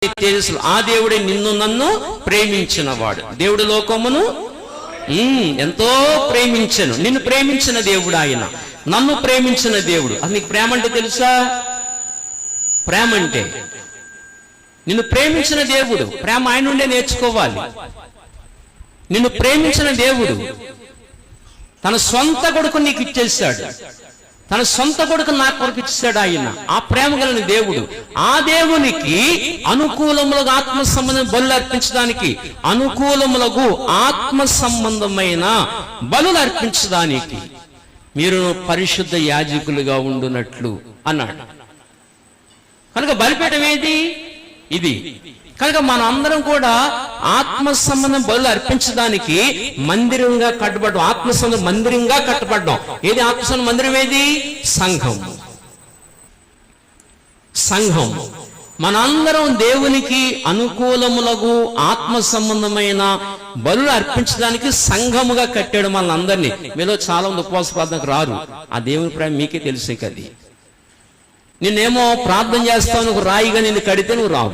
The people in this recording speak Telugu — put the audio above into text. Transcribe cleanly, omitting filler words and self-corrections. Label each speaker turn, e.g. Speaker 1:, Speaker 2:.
Speaker 1: తేజస్సులు ఆ దేవుడే నిన్ను నన్ను ప్రేమించినవాడు. దేవుడు లోకమును ఎంతో ప్రేమించను. నిన్ను ప్రేమించిన దేవుడు ఆయన, నన్ను ప్రేమించిన దేవుడు. అది నీకు ప్రేమ అంటే తెలుసా? ప్రేమ అంటే నిన్ను ప్రేమించిన దేవుడు. ప్రేమ ఆయన నుండే నేర్చుకోవాలి. నిన్ను ప్రేమించిన దేవుడు తన సొంత కొడుకు నీకు ఇచ్చేసాడు. తన సొంత కొడుకు నా కొరకు ఇచ్చేసాడు ఆయన. ఆ ప్రేమ కలిగిన దేవుడు. ఆ దేవునికి అనుకూలములకు ఆత్మ సంబంధం బలులు అర్పించడానికి, అనుకూలములకు ఆత్మ సంబంధమైన బలులు అర్పించడానికి మీరు పరిశుద్ధ యాజకులుగా ఉండునట్లు అన్నాడు. కనుక బలిపీఠం ఏది? ఇది. కనుక మన అందరం కూడా ఆత్మ సంబంధం బలులు అర్పించడానికి మందిరంగా కట్టబడ్డాం. ఆత్మ సంబంధం మందిరంగా కట్టబడ్డాం. ఏది ఆత్మ సంబంధం మందిరం? ఏది? సంఘం. సంఘం. మనందరం దేవునికి అనుకూలములకు ఆత్మ సంబంధమైన బలులు అర్పించడానికి సంఘముగా కట్టాడు మనందరినీ. మీలో చాలా మంది ఉపవాస ప్రార్థనకు రారు. ఆ దేవుని ప్రేమ మీకే తెలిసే కది. నిన్నేమో ప్రార్థన చేస్తావు, నువ్వు రాయిగా నిన్ను కడితే నువ్వు రావు.